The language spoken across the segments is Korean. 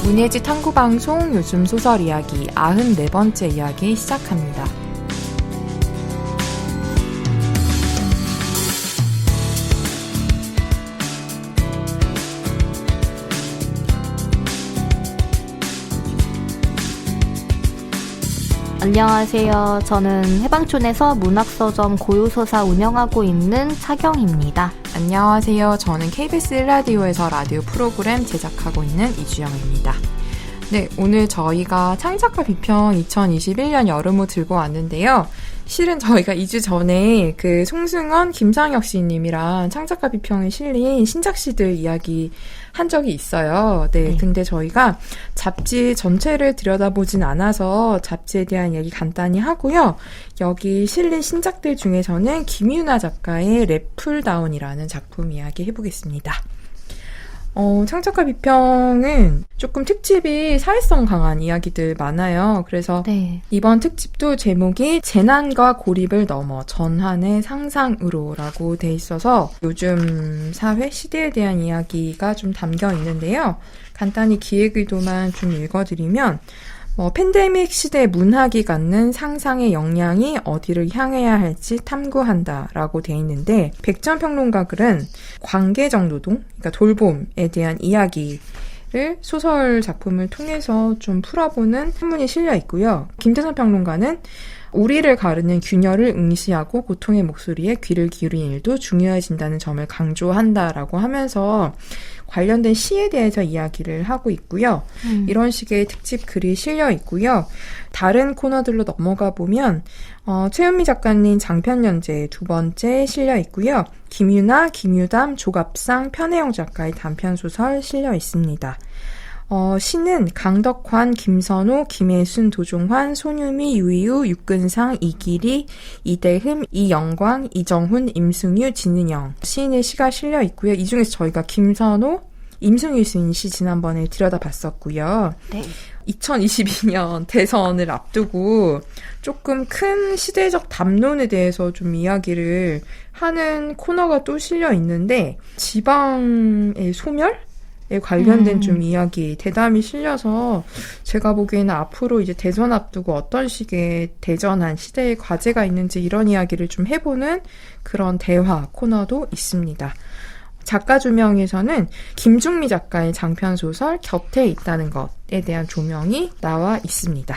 문예지 탐구방송 요즘 소설 이야기 94번째 이야기 시작합니다. 안녕하세요. 저는 해방촌에서 문학서점 고요서사 운영하고 있는 차경입니다. 안녕하세요. 저는 KBS 1라디오에서 라디오 프로그램 제작하고 있는 이주영입니다. 네, 오늘 저희가 창작가 비평 2021년 여름호 들고 왔는데요. 실은 저희가 2주 전에 그 송승헌, 김상혁 씨님이랑 창작가 비평에 실린 신작시들 이야기 한 적이 있어요. 네, 근데 저희가 잡지 전체를 들여다보진 않아서 잡지에 대한 얘기 간단히 하고요. 여기 실린 신작들 중에서는 김유나 작가의 랩풀다운이라는 작품 이야기 해보겠습니다. 창작가 비평은 조금 특집이 사회성 강한 이야기들 많아요. 그래서 이번 특집도 제목이 재난과 고립을 넘어 전환의 상상으로라고 돼 있어서 요즘 사회 시대에 대한 이야기가 좀 담겨 있는데요. 간단히 기획의도만 좀 읽어드리면 팬데믹 시대 문학이 갖는 상상의 역량이 어디를 향해야 할지 탐구한다라고 돼 있는데 백전평론가 글은 관계적 노동, 그러니까 돌봄에 대한 이야기를 소설 작품을 통해서 좀 풀어보는 한문이 실려 있고요. 김태선 평론가는 우리를 가르는 균열을 응시하고 고통의 목소리에 귀를 기울이는 일도 중요해진다는 점을 강조한다라고 하면서 관련된 시에 대해서 이야기를 하고 있고요. 이런 식의 특집 글이 실려 있고요. 다른 코너들로 넘어가 보면 최은미 작가님 장편 연재 2번째 실려 있고요. 김유나, 김유담, 조갑상, 편혜영 작가의 단편소설 실려 있습니다. 시는 강덕환, 김선호, 김혜순, 도종환, 손유미, 유이우, 육근상, 이기리, 이대흠, 이영광, 이정훈, 임승유, 진은영 시인의 시가 실려 있고요. 이 중에서 저희가 김선호, 임승유 시인 시 지난번에 들여다봤었고요. 네. 2022년 대선을 앞두고 조금 큰 시대적 담론에 대해서 좀 이야기를 하는 코너가 또 실려 있는데 지방의 소멸? 에 관련된 좀 이야기, 대담이 실려서 제가 보기에는 앞으로 이제 대선 앞두고 어떤 식의 대전한 시대의 과제가 있는지 이런 이야기를 좀 해보는 그런 대화 코너도 있습니다. 작가 조명에서는 김중미 작가의 장편소설 곁에 있다는 것에 대한 조명이 나와 있습니다.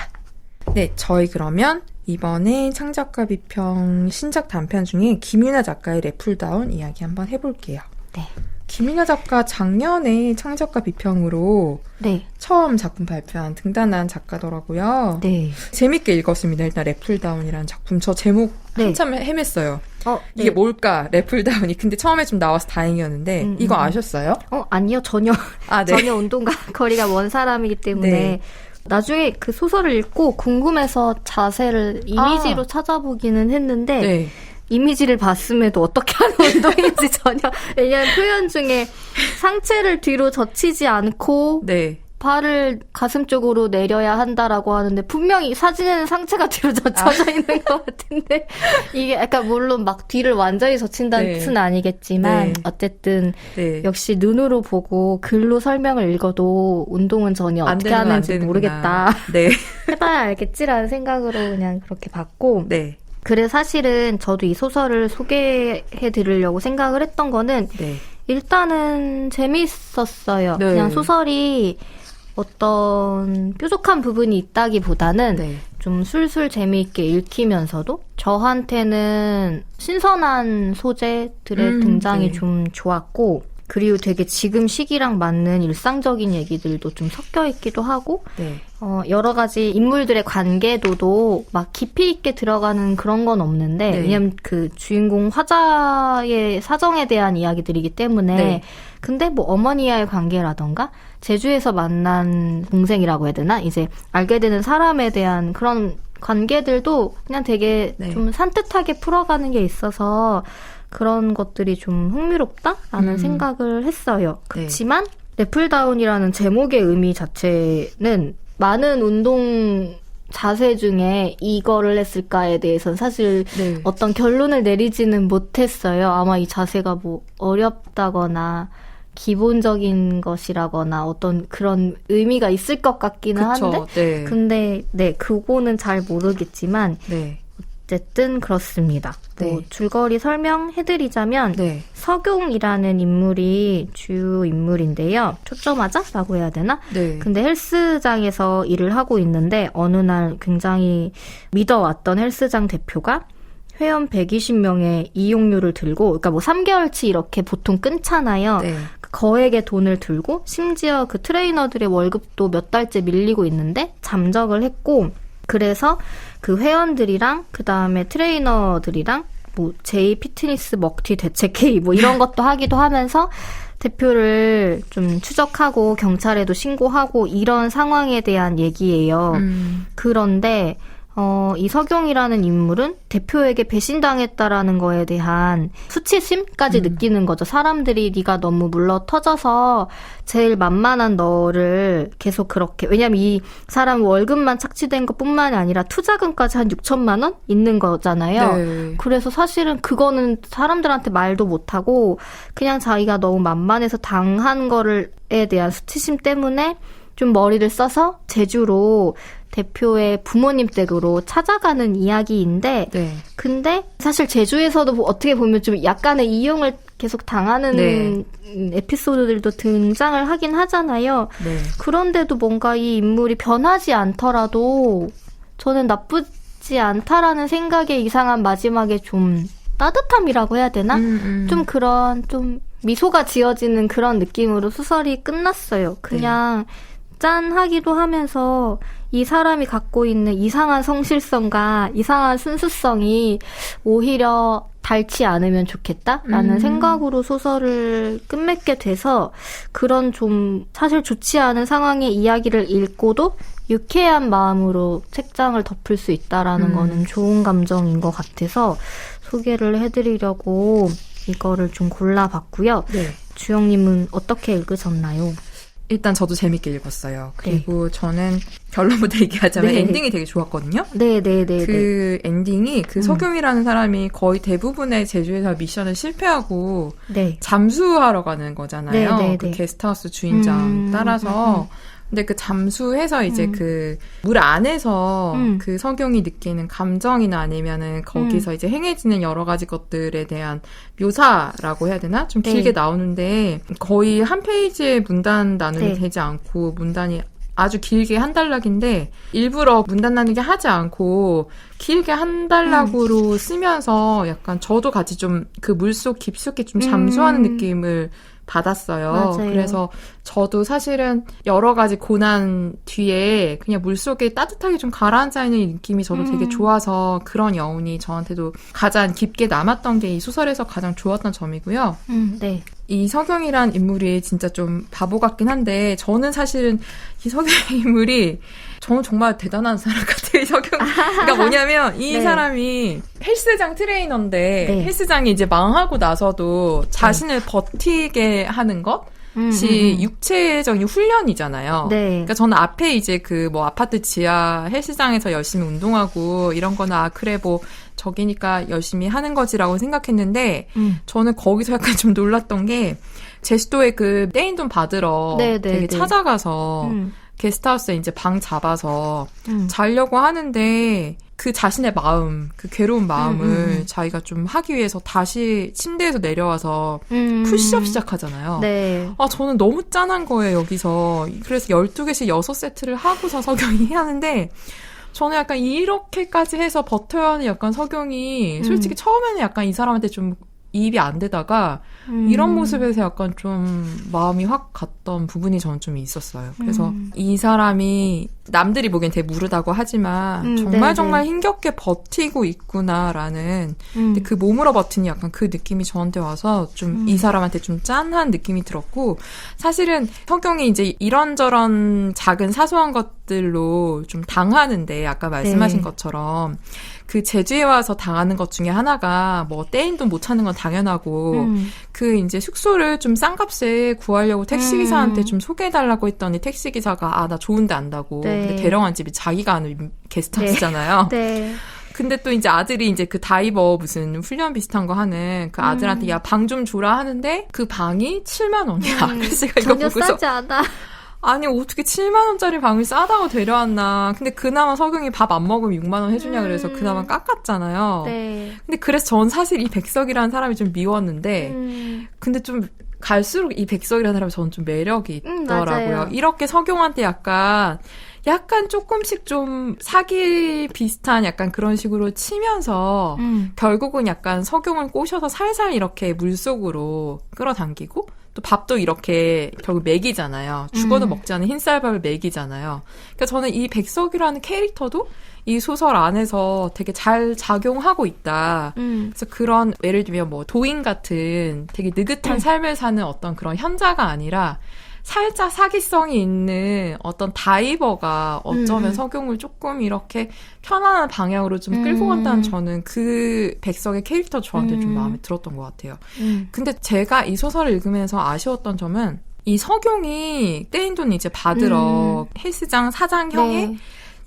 네, 저희 그러면 이번에 창작가 비평 신작 단편 중에 김유나 작가의 랩풀다운 이야기 한번 해볼게요. 네. 김유나 작가 작년에 창작가 비평으로 처음 작품 발표한 등단한 작가더라고요. 네. 재밌게 읽었습니다. 일단 랩풀다운이라는 작품. 저 제목 한참 헤맸어요. 이게 뭘까? 랩풀다운이. 근데 처음에 좀 나와서 다행이었는데 이거 아셨어요? 아니요. 전혀 전혀 운동과 거리가 먼 사람이기 때문에 나중에 그 소설을 읽고 궁금해서 자세를 이미지로 찾아보기는 했는데 이미지를 봤음에도 어떻게 하는 운동인지 전혀. 왜냐하면 표현 중에 상체를 뒤로 젖히지 않고 발을 가슴 쪽으로 내려야 한다라고 하는데 분명히 사진에는 상체가 뒤로 젖혀져 있는 것 같은데 이게 약간 물론 막 뒤를 완전히 젖힌다는 뜻은 아니겠지만 어쨌든 역시 눈으로 보고 글로 설명을 읽어도 운동은 전혀 어떻게 하는지 모르겠다. 해봐야 알겠지라는 생각으로 그냥 그렇게 봤고 그래 사실은 저도 이 소설을 소개해드리려고 생각을 했던 거는 일단은 재밌었어요. 그냥 소설이 어떤 뾰족한 부분이 있다기보다는 좀 술술 재미있게 읽히면서도 저한테는 신선한 소재들의 등장이 좀 좋았고 그리고 되게 지금 시기랑 맞는 일상적인 얘기들도 좀 섞여 있기도 하고 여러 가지 인물들의 관계도도 막 깊이 있게 들어가는 그런 건 없는데 왜냐면 그 주인공 화자의 사정에 대한 이야기들이기 때문에 근데 뭐 어머니와의 관계라던가 제주에서 만난 동생이라고 해야 되나? 이제 알게 되는 사람에 대한 그런 관계들도 그냥 되게 좀 산뜻하게 풀어가는 게 있어서 그런 것들이 좀 흥미롭다라는 생각을 했어요. 그렇지만 랩풀다운이라는 제목의 의미 자체는 많은 운동 자세 중에 이거를 했을까에 대해서는 사실 어떤 결론을 내리지는 못했어요. 아마 이 자세가 뭐 어렵다거나 기본적인 것이라거나 어떤 그런 의미가 있을 것 같기는 한데 네. 근데 네 그거는 잘 모르겠지만 네. 어쨌든 그렇습니다. 네. 뭐 줄거리 설명해드리자면 네. 석용이라는 인물이 주요 인물인데요. 초점하자라고 해야 되나? 네. 근데 헬스장에서 일을 하고 있는데 어느 날 굉장히 믿어왔던 헬스장 대표가 회원 120명의 이용료를 들고 그러니까 뭐 3개월치 이렇게 보통 끊잖아요. 네. 거액의 돈을 들고 심지어 그 트레이너들의 월급도 몇 달째 밀리고 있는데 잠적을 했고 그래서 그 회원들이랑 그 다음에 트레이너들이랑 뭐 제이 피트니스 먹튀 대책회의 뭐 이런 것도 하기도 하면서 대표를 좀 추적하고 경찰에도 신고하고 이런 상황에 대한 얘기예요. 그런데 이 석용이라는 인물은 대표에게 배신당했다라는 거에 대한 수치심까지 느끼는 거죠. 사람들이 네가 너무 물러터져서 제일 만만한 너를 계속 그렇게 왜냐면 이 사람 월급만 착취된 것뿐만이 아니라 투자금까지 한 6천만 원 있는 거잖아요. 네. 그래서 사실은 그거는 사람들한테 말도 못하고 그냥 자기가 너무 만만해서 당한 거에 대한 수치심 때문에 좀 머리를 써서 제주로 대표의 부모님 댁으로 찾아가는 이야기인데 네. 근데 사실 제주에서도 어떻게 보면 좀 약간의 이용을 계속 당하는 네. 에피소드들도 등장을 하긴 하잖아요. 네. 그런데도 뭔가 이 인물이 변하지 않더라도 저는 나쁘지 않다라는 생각에 이상한 마지막에 좀 따뜻함이라고 해야 되나? 좀 그런 좀 미소가 지어지는 그런 느낌으로 소설이 끝났어요. 그냥 짠하기도 하면서 이 사람이 갖고 있는 이상한 성실성과 이상한 순수성이 오히려 닳지 않으면 좋겠다라는 생각으로 소설을 끝맺게 돼서 그런 좀 사실 좋지 않은 상황의 이야기를 읽고도 유쾌한 마음으로 책장을 덮을 수 있다라는 거는 좋은 감정인 것 같아서 소개를 해드리려고 이거를 좀 골라봤고요. 네. 주영님은 어떻게 읽으셨나요? 일단 저도 재밌게 읽었어요. 그리고 저는 결론부터 얘기하자면 엔딩이 되게 좋았거든요. 네네네. 그 엔딩이 그 석용이라는 사람이 거의 대부분의 제주에서 미션을 실패하고 잠수하러 가는 거잖아요. 그 게스트하우스 주인장 따라서. 근데 그 잠수해서 이제 그 물 안에서 그 석용이 느끼는 감정이나 아니면은 거기서 이제 행해지는 여러 가지 것들에 대한 묘사라고 해야 되나? 좀 길게 나오는데 거의 한 페이지의 문단 나눔이 되지 않고 문단이 아주 길게 한 단락인데 일부러 문단 나누기 하지 않고 길게 한 단락으로 쓰면서 약간 저도 같이 좀 그 물속 깊숙이 좀 잠수하는 느낌을 받았어요. 맞아요. 그래서 저도 사실은 여러 가지 고난 뒤에 그냥 물속에 따뜻하게 좀 가라앉아 있는 느낌이 저도 되게 좋아서 그런 여운이 저한테도 가장 깊게 남았던 게 이 소설에서 가장 좋았던 점이고요. 네. 이 석영이란 인물이 진짜 좀 바보 같긴 한데 저는 사실은 이 석영 인물이 저는 정말 대단한 사람 같아요. 석영. 그러니까 뭐냐면 이 사람이 헬스장 트레이너인데 헬스장이 이제 망하고 나서도 자신을 버티게 하는 것이 육체적인 훈련이잖아요. 그러니까 저는 앞에 이제 그 뭐 아파트 지하 헬스장에서 열심히 운동하고 이런 거나 그래 뭐 저기니까 열심히 하는 거지라고 생각했는데 저는 거기서 약간 좀 놀랐던 게 제주도에 그 떼인 돈 받으러 되게 찾아가서 게스트하우스에 이제 방 잡아서 자려고 하는데 그 자신의 마음, 그 괴로운 마음을 자기가 좀 하기 위해서 다시 침대에서 내려와서 푸시업 시작하잖아요. 아, 저는 너무 짠한 거예요, 여기서. 그래서 12개씩 6세트를 하고서 석영이 하는데 저는 약간 이렇게까지 해서 버텨야 하는 약간 석영이 솔직히 처음에는 약간 이 사람한테 좀 이입이 안 되다가 이런 모습에서 약간 좀 마음이 확 갔던 부분이 저는 좀 있었어요. 그래서 이 사람이 남들이 보기엔 되게 무르다고 하지만 정말 힘겹게 버티고 있구나라는 근데 그 몸으로 버티는 약간 그 느낌이 저한테 와서 좀 이 사람한테 좀 짠한 느낌이 들었고 사실은 석영이 이제 이런저런 작은 사소한 것들로 좀 당하는데 아까 말씀하신 것처럼 그 제주에 와서 당하는 것 중에 하나가 뭐 떼인 돈 못 찾는 건 당연하고 그 이제 숙소를 좀 싼 값에 구하려고 택시기사한테 좀 소개해달라고 했더니 택시기사가 아, 나 좋은 데 안다고 근데 데려간 집이 자기가 아는 게스트하우스잖아요. 근데 또 이제 아들이 이제 그 다이버 무슨 훈련 비슷한 거 하는 그 아들한테 야, 방 좀 줘라 하는데 그 방이 7만 원이야. 그래서 제가 이거 전혀 보고서 싸지 않아. 아니 어떻게 7만 원짜리 방을 싸다고 데려왔나. 근데 그나마 석영이 밥 안 먹으면 6만 원 해주냐 그래서 그나마 깎았잖아요. 네. 근데 그래서 전 사실 이 백석이라는 사람이 좀 미웠는데 근데 좀 갈수록 이 백석이라는 사람이 저는 좀 매력이 있더라고요. 맞아요. 이렇게 석용한테 약간 조금씩 좀 사기 비슷한 약간 그런 식으로 치면서 결국은 약간 석용을 꼬셔서 살살 이렇게 물속으로 끌어당기고 또 밥도 이렇게 결국 먹이잖아요. 죽어도 먹지 않은 흰쌀밥을 먹이잖아요. 그러니까 저는 이 백석이라는 캐릭터도 이 소설 안에서 되게 잘 작용하고 있다. 그래서 그런 예를 들면 뭐 도인 같은 되게 느긋한 삶을 사는 어떤 그런 현자가 아니라 살짝 사기성이 있는 어떤 다이버가 어쩌면 석용을 조금 이렇게 편안한 방향으로 좀 끌고 간다는 저는 그 백석의 캐릭터 저한테 좀 마음에 들었던 것 같아요. 근데 제가 이 소설을 읽으면서 아쉬웠던 점은 이 석용이 떼인 돈 이제 받으러 헬스장 사장형의 네.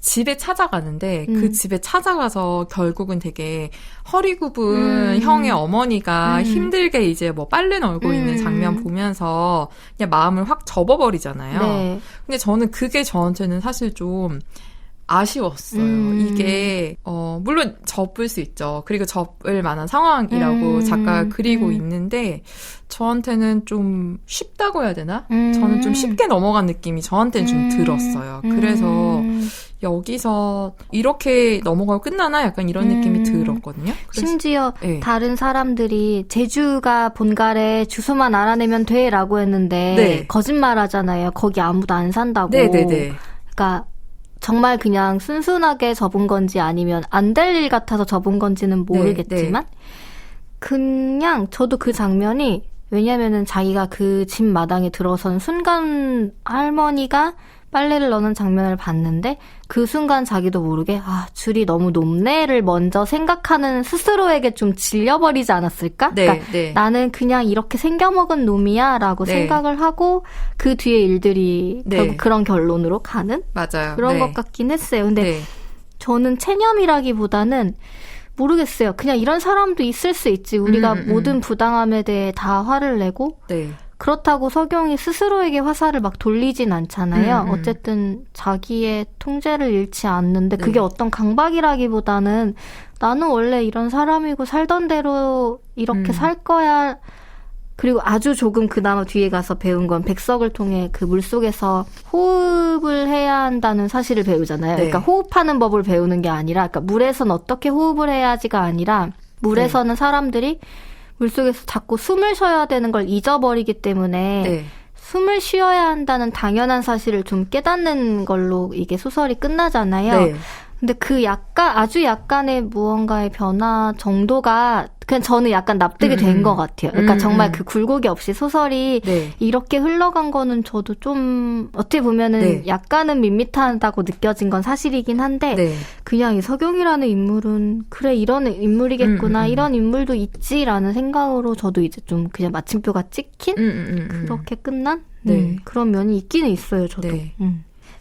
집에 찾아가는데 그 집에 찾아가서 결국은 되게 허리 굽은 형의 어머니가 힘들게 이제 뭐 빨래 널고 있는 장면 보면서 그냥 마음을 확 접어버리잖아요. 네. 근데 저는 그게 저한테는 사실 좀 아쉬웠어요. 이게 물론 접을 수 있죠. 그리고 접을 만한 상황이라고 작가가 그리고 있는데 저한테는 좀 쉽다고 해야 되나? 저는 좀 쉽게 넘어간 느낌이 저한테는 좀 들었어요. 그래서 여기서 이렇게 넘어가고 끝나나? 약간 이런 느낌이 들었거든요. 심지어 네. 다른 사람들이 제주가 본갈에 주소만 알아내면 돼 라고 했는데 네. 거짓말 하잖아요. 거기 아무도 안 산다고. 네네네. 그러니까 정말 그냥 순순하게 접은 건지 아니면 안 될 일 같아서 접은 건지는 모르겠지만 그냥 저도 그 장면이 왜냐면은 자기가 그 집 마당에 들어선 순간 할머니가 빨래를 넣는 장면을 봤는데 그 순간 자기도 모르게 줄이 너무 높네를 먼저 생각하는 스스로에게 좀 질려버리지 않았을까? 네, 그러니까 네. 나는 그냥 이렇게 생겨먹은 놈이야 라고 생각을 하고 그 뒤에 일들이 결국 그런 결론으로 가는 맞아요. 그런 것 같긴 했어요. 근데 저는 체념이라기보다는 모르겠어요. 그냥 이런 사람도 있을 수 있지. 우리가 모든 부당함에 대해 다 화를 내고 그렇다고 석용이 스스로에게 화살을 막 돌리진 않잖아요. 어쨌든 자기의 통제를 잃지 않는데 그게 어떤 강박이라기보다는 나는 원래 이런 사람이고 살던 대로 이렇게 살 거야. 그리고 아주 조금 그나마 뒤에 가서 배운 건 백석을 통해 그 물속에서 호흡을 해야 한다는 사실을 배우잖아요. 그러니까 호흡하는 법을 배우는 게 아니라 그러니까 물에선 어떻게 호흡을 해야지가 아니라 물에서는 사람들이 물속에서 자꾸 숨을 쉬어야 되는 걸 잊어버리기 때문에 숨을 쉬어야 한다는 당연한 사실을 좀 깨닫는 걸로 이게 소설이 끝나잖아요. 근데 그 아주 약간의 무언가의 변화 정도가 그냥 저는 약간 납득이 된 것 같아요. 그러니까 정말 그 굴곡이 없이 소설이 이렇게 흘러간 거는 저도 좀 어떻게 보면은 약간은 밋밋하다고 느껴진 건 사실이긴 한데 그냥 이 석용이라는 인물은 그래 이런 인물이겠구나 이런 인물도 있지라는 생각으로 저도 이제 좀 그냥 마침표가 찍힌 그렇게 끝난 그런 면이 있기는 있어요. 저도.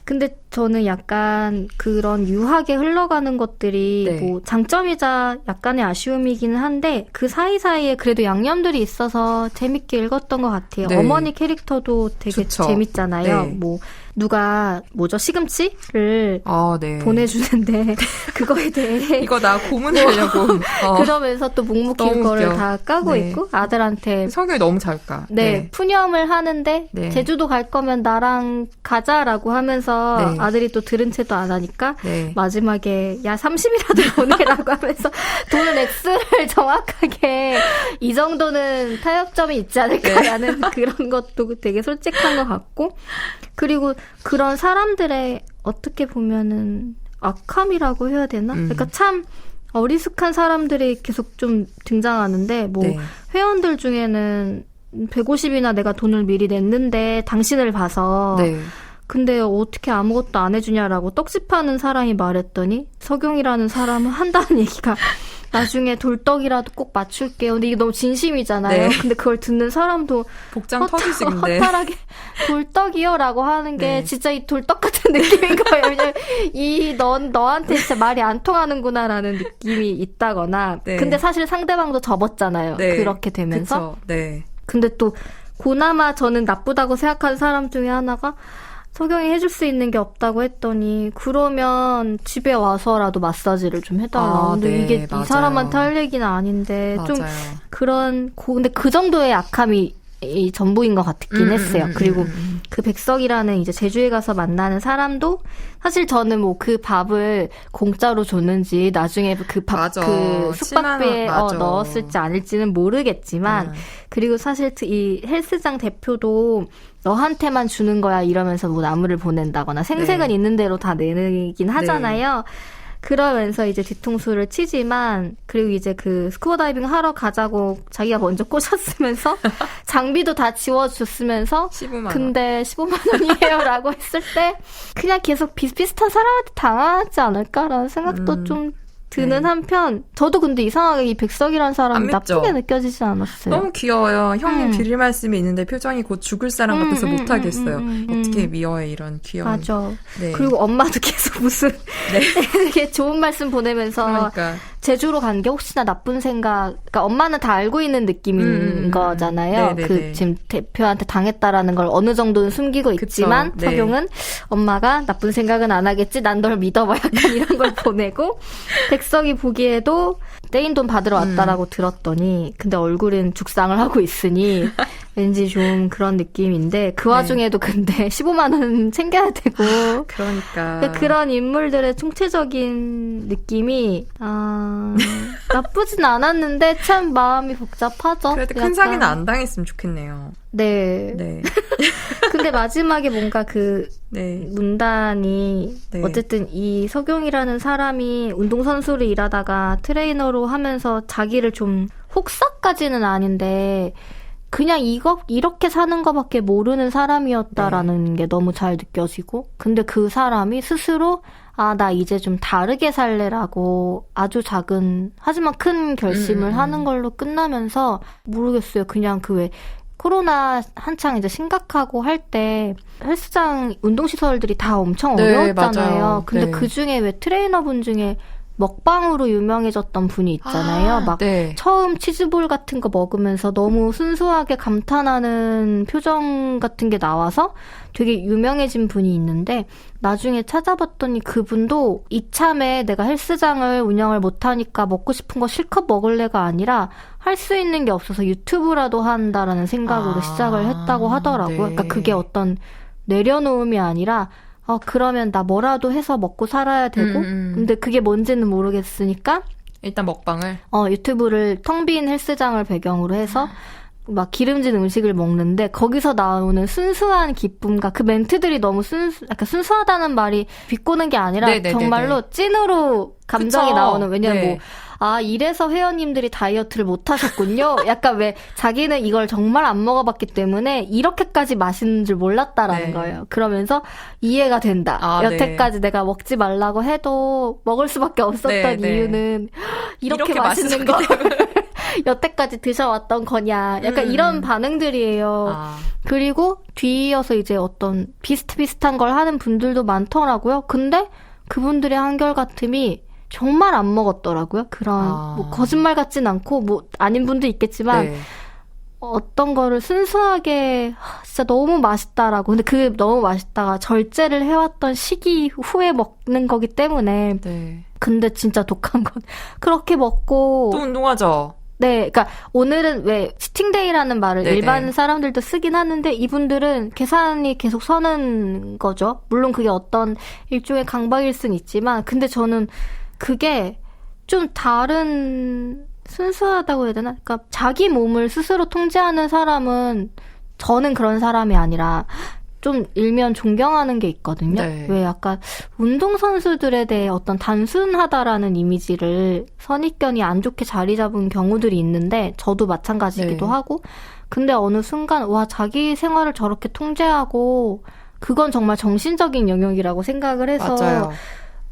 근데 저는 약간 그런 유하게 흘러가는 것들이 뭐 장점이자 약간의 아쉬움이기는 한데 그 사이사이에 그래도 양념들이 있어서 재밌게 읽었던 것 같아요. 어머니 캐릭터도 되게 재밌잖아요. 뭐 누가 시금치를 보내주는데 그거에 대해 이거 나 고문하려고 그러면서 또 묵묵히 그거를 다 까고 있고 아들한테 성격이 너무 잘 까. 푸념을 하는데 제주도 갈 거면 나랑 가자라고 하면서 아들이 또 들은 채도 안 하니까 마지막에 야 30이라도 보내라고 하면서 돈은 X를 정확하게 이 정도는 타협점이 있지 않을까라는 그런 것도 되게 솔직한 것 같고 그리고 그런 사람들의 어떻게 보면은 악함이라고 해야 되나? 그러니까 참 어리숙한 사람들이 계속 좀 등장하는데 뭐 회원들 중에는 150이나 내가 돈을 미리 냈는데 당신을 봐서 근데 어떻게 아무것도 안 해주냐라고 떡집하는 사람이 말했더니 석용이라는 사람은 한다는 얘기가 나중에 돌떡이라도 꼭 맞출게요. 근데 이게 너무 진심이잖아요. 네. 근데 그걸 듣는 사람도 복장 터지시는데 허탈하게 돌떡이요라고 하는 게 네. 진짜 이 돌떡 같은 느낌인 거예요. 왜냐면 너한테 진짜 말이 안 통하는구나라는 느낌이 있다거나. 네. 근데 사실 상대방도 접었잖아요. 네. 그렇게 되면서. 그쵸. 네. 근데 또 그나마 저는 나쁘다고 생각하는 사람 중에 하나가 석영이 해줄 수 있는 게 없다고 했더니 그러면 집에 와서라도 마사지를 좀 해달라. 근데 네, 이게 맞아요. 이 사람한테 할 얘기는 아닌데 맞아요. 좀 그런 근데 그 정도의 악함이 이 전부인 것 같긴 했어요. 그리고 그 백석이라는 이제 제주에 가서 만나는 사람도 사실 저는 뭐 그 밥을 공짜로 줬는지 나중에 그 숙박비에 넣었을지 아닐지는 모르겠지만 그리고 사실 이 헬스장 대표도 너한테만 주는 거야 이러면서 뭐 나무를 보낸다거나 생색은 네. 있는 대로 다 내긴 하잖아요. 네. 그러면서 이제 뒤통수를 치지만 그리고 이제 그 스쿠버 다이빙 하러 가자고 자기가 먼저 꼬셨으면서 장비도 다 지워줬으면서 15만 원. 근데 15만 원이에요라고 했을 때 그냥 계속 비슷비슷한 사람한테 당하지 않을까라는 생각도 좀 드는 네. 한편 저도 근데 이상하게 이 백석이라는 사람이 나쁘게 느껴지지 않았어요. 너무 귀여워요. 형님 드릴 말씀이 있는데 표정이 곧 죽을 사람 같아서 못하겠어요. 어떻게 미워해 이런 귀여운. 맞아. 네. 그리고 엄마도 계속 무슨 네. 되게 좋은 말씀 보내면서 그러니까. 제주로 간 게 혹시나 나쁜 생각 그러니까 엄마는 다 알고 있는 느낌인 거잖아요. 그 지금 대표한테 당했다라는 걸 어느 정도는 숨기고 있지만 그쵸. 석용은 엄마가 나쁜 생각은 안 하겠지 난 널 믿어봐 약간 이런 걸 보내고 백석이 보기에도 떼인 돈 받으러 왔다라고 들었더니 근데 얼굴은 죽상을 하고 있으니 왠지 좀 그런 느낌인데 그 와중에도 근데 15만 원 챙겨야 되고 그러니까 그런 인물들의 총체적인 느낌이 나쁘진 않았는데 참 마음이 복잡하죠. 그래도 큰 사기는 안 당했으면 좋겠네요. 네. 근데 마지막에 뭔가 그 문단이 어쨌든 이 석용이라는 사람이 운동선수로 일하다가 트레이너로 하면서 자기를 좀 혹사까지는 아닌데 그냥 이렇게 사는 거밖에 모르는 사람이었다라는 게 너무 잘 느껴지고 근데 그 사람이 스스로 나 이제 좀 다르게 살래라고 아주 작은 하지만 큰 결심을 하는 걸로 끝나면서 모르겠어요. 그냥 그 왜 코로나 한창 이제 심각하고 할 때 헬스장 운동시설들이 다 엄청 어려웠잖아요. 맞아요. 근데 그 중에 왜 트레이너분 중에 먹방으로 유명해졌던 분이 있잖아요. 막 처음 치즈볼 같은 거 먹으면서 너무 순수하게 감탄하는 표정 같은 게 나와서 되게 유명해진 분이 있는데 나중에 찾아봤더니 그분도 이참에 내가 헬스장을 운영을 못하니까 먹고 싶은 거 실컷 먹을래가 아니라 할 수 있는 게 없어서 유튜브라도 한다라는 생각으로 시작을 했다고 하더라고요. 그러니까 그게 어떤 내려놓음이 아니라 그러면 나 뭐라도 해서 먹고 살아야 되고 근데 그게 뭔지는 모르겠으니까 일단 먹방을 유튜브를 텅 빈 헬스장을 배경으로 해서 막 기름진 음식을 먹는데 거기서 나오는 순수한 기쁨과 그 멘트들이 너무 약간 순수하다는 말이 비꼬는 게 아니라 정말로 찐으로 감정이 나오는 왜냐면 이래서 회원님들이 다이어트를 못 하셨군요. 약간 왜 자기는 이걸 정말 안 먹어봤기 때문에 이렇게까지 맛있는 줄 몰랐다라는 거예요. 그러면서 이해가 된다. 여태까지 내가 먹지 말라고 해도 먹을 수밖에 없었던 이유는 이렇게 맛있는 거 여태까지 드셔왔던 거냐. 약간 이런 반응들이에요. 그리고 뒤이어서 이제 어떤 비슷비슷한 걸 하는 분들도 많더라고요. 근데 그분들의 한결같음이 정말 안 먹었더라고요. 그런 뭐 거짓말 같진 않고 뭐 아닌 분도 있겠지만 어떤 거를 순수하게 진짜 너무 맛있다라고. 근데 그 너무 맛있다가 절제를 해왔던 시기 후에 먹는 거기 때문에. 근데 진짜 독한 건 그렇게 먹고 또 운동하죠. 그러니까 오늘은 왜 치팅데이라는 말을 일반 사람들도 쓰긴 하는데 이분들은 계산이 계속 서는 거죠. 물론 그게 어떤 일종의 강박일 순 있지만 근데 저는 그게 좀 다른 순수하다고 해야 되나? 그러니까 자기 몸을 스스로 통제하는 사람은 저는 그런 사람이 아니라 좀 일면 존경하는 게 있거든요. 왜 약간 운동선수들에 대해 어떤 단순하다라는 이미지를 선입견이 안 좋게 자리 잡은 경우들이 있는데 저도 마찬가지이기도 하고 근데 어느 순간 자기 생활을 저렇게 통제하고 그건 정말 정신적인 영역이라고 생각을 해서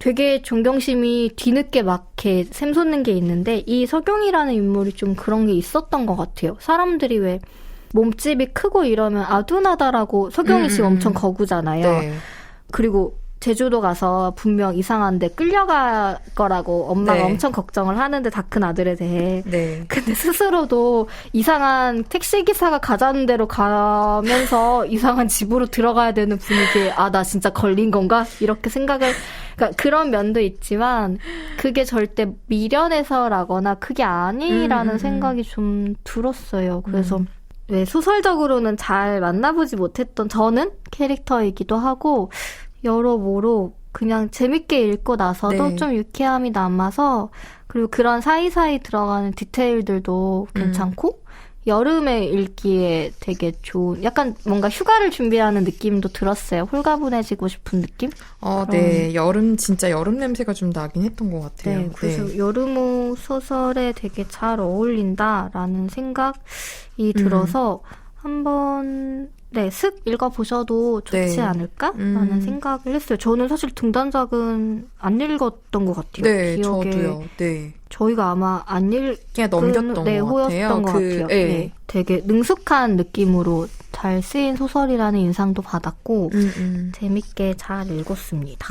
되게 존경심이 뒤늦게 막 이렇게 샘솟는 게 있는데 이 서경이라는 인물이 좀 그런 게 있었던 것 같아요. 사람들이 왜 몸집이 크고 이러면 아둔하다라고 서경이 지금 엄청 거구잖아요. 네. 그리고 제주도 가서 분명 이상한데 끌려갈 거라고 엄마가 네. 엄청 걱정을 하는데 다 큰 아들에 대해. 네. 근데 스스로도 이상한 택시기사가 가자는 대로 가면서 이상한 집으로 들어가야 되는 분위기에 아, 나 진짜 걸린 건가? 이렇게 생각을 그러니까 그런 면도 있지만 그게 절대 미련해서라거나 그게 아니라는 생각이 좀 들었어요. 그래서 왜 소설적으로는 잘 만나보지 못했던 저는 캐릭터이기도 하고 여러모로 그냥 재밌게 읽고 나서도 네. 좀 유쾌함이 남아서 그리고 그런 사이사이 들어가는 디테일들도 괜찮고 여름에 읽기에 되게 좋은 약간 뭔가 휴가를 준비하는 느낌도 들었어요. 홀가분해지고 싶은 느낌? 네. 여름 진짜 여름 냄새가 좀 나긴 했던 것 같아요. 네, 그래서 네. 여름호 소설에 되게 잘 어울린다라는 생각이 들어서 한번 네, 슥 읽어보셔도 좋지 네. 않을까라는 생각을 했어요. 저는 사실 등단작은 안 읽었던 것 같아요. 네, 기억에. 저도요. 네. 저희가 아마 안 그냥 넘겼던 네, 것 같아요. 호였던 것 같아요. 네. 네, 되게 능숙한 느낌으로 잘 쓰인 소설이라는 인상도 받았고 재밌게 잘 읽었습니다.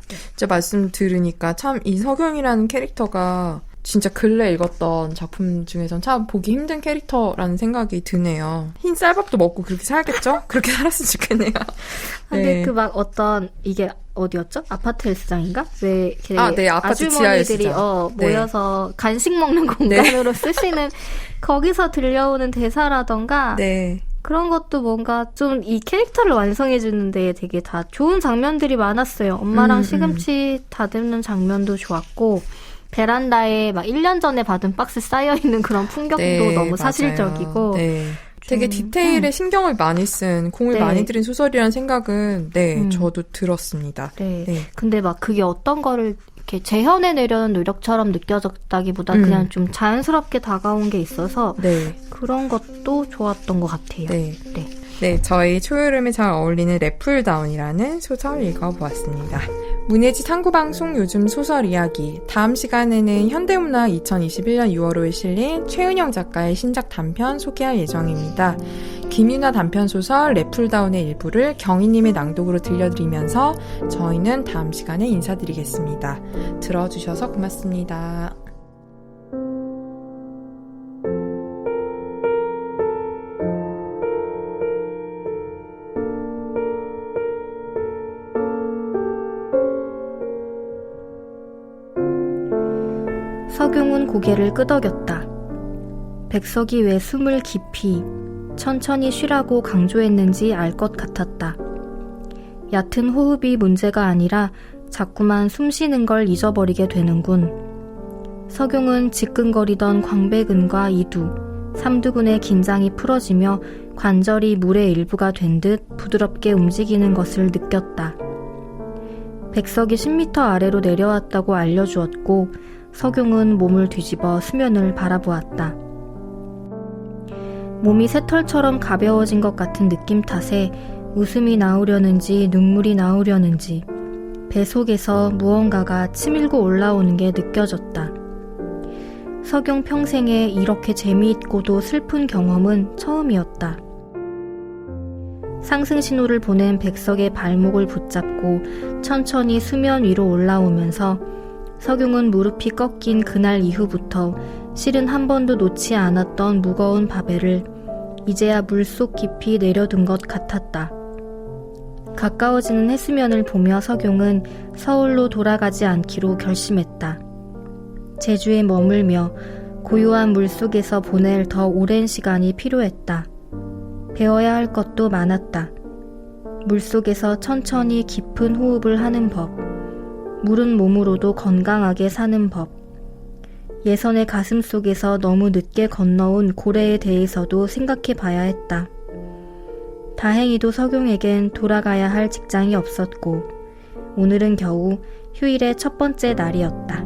진짜 말씀 들으니까 참 이 서경이라는 캐릭터가 진짜 근래 읽었던 작품 중에선 참 보기 힘든 캐릭터라는 생각이 드네요. 흰 쌀밥도 먹고 그렇게 살겠죠? 그렇게 살았으면 좋겠네요. 근데 그 막 어떤 이게 어디였죠? 아파트 헬스장인가? 왜 네, 아파트 지하 아주머니들이 모여서 간식 먹는 공간으로 쓰시는 거기서 들려오는 대사라던가 네. 그런 것도 뭔가 좀 이 캐릭터를 완성해주는 데 되게 다 좋은 장면들이 많았어요. 엄마랑 시금치 다듬는 장면도 좋았고 베란다에 막 1년 전에 받은 박스 쌓여있는 그런 풍경도 네, 너무 맞아요. 사실적이고 네. 되게 디테일에 신경을 많이 쓴 공을 네. 많이 들인 소설이라는 생각은 저도 들었습니다. 네. 네. 근데 막 그게 어떤 거를 이렇게 재현해내려는 노력처럼 느껴졌다기보다 그냥 좀 자연스럽게 다가온 게 있어서 네. 그런 것도 좋았던 것 같아요. 네. 네, 저희 초여름에 잘 어울리는 랩풀다운이라는 소설 읽어보았습니다. 문예지 탐구방송 요즘 소설 이야기. 다음 시간에는 현대문학 2021년 6월호에 실린 최은영 작가의 신작 단편 소개할 예정입니다. 김윤아 단편 소설 랩풀다운의 일부를 경희님의 낭독으로 들려드리면서 저희는 다음 시간에 인사드리겠습니다. 들어주셔서 고맙습니다. 서경은 고개를 끄덕였다. 백석이 왜 숨을 깊이 천천히 쉬라고 강조했는지 알 것 같았다. 얕은 호흡이 문제가 아니라 자꾸만 숨 쉬는 걸 잊어버리게 되는군. 서경은 지끈거리던 광배근과 이두, 삼두근의 긴장이 풀어지며 관절이 물의 일부가 된 듯 부드럽게 움직이는 것을 느꼈다. 백석이 10m 아래로 내려왔다고 알려주었고 서경은 몸을 뒤집어 수면을 바라보았다. 몸이 새털처럼 가벼워진 것 같은 느낌 탓에 웃음이 나오려는지 눈물이 나오려는지 배 속에서 무언가가 치밀고 올라오는 게 느껴졌다. 서경 평생에 이렇게 재미있고도 슬픈 경험은 처음이었다. 상승 신호를 보낸 백석의 발목을 붙잡고 천천히 수면 위로 올라오면서 서경은 무릎이 꺾인 그날 이후부터 실은 한 번도 놓지 않았던 무거운 바벨을 이제야 물속 깊이 내려둔 것 같았다. 가까워지는 해수면을 보며 서경은 서울로 돌아가지 않기로 결심했다. 제주에 머물며 고요한 물속에서 보낼 더 오랜 시간이 필요했다. 배워야 할 것도 많았다. 물속에서 천천히 깊은 호흡을 하는 법, 물은 몸으로도 건강하게 사는 법, 예선의 가슴 속에서 너무 늦게 건너온 고래에 대해서도 생각해 봐야 했다. 다행히도 서경에겐 돌아가야 할 직장이 없었고 오늘은 겨우 휴일의 첫 번째 날이었다.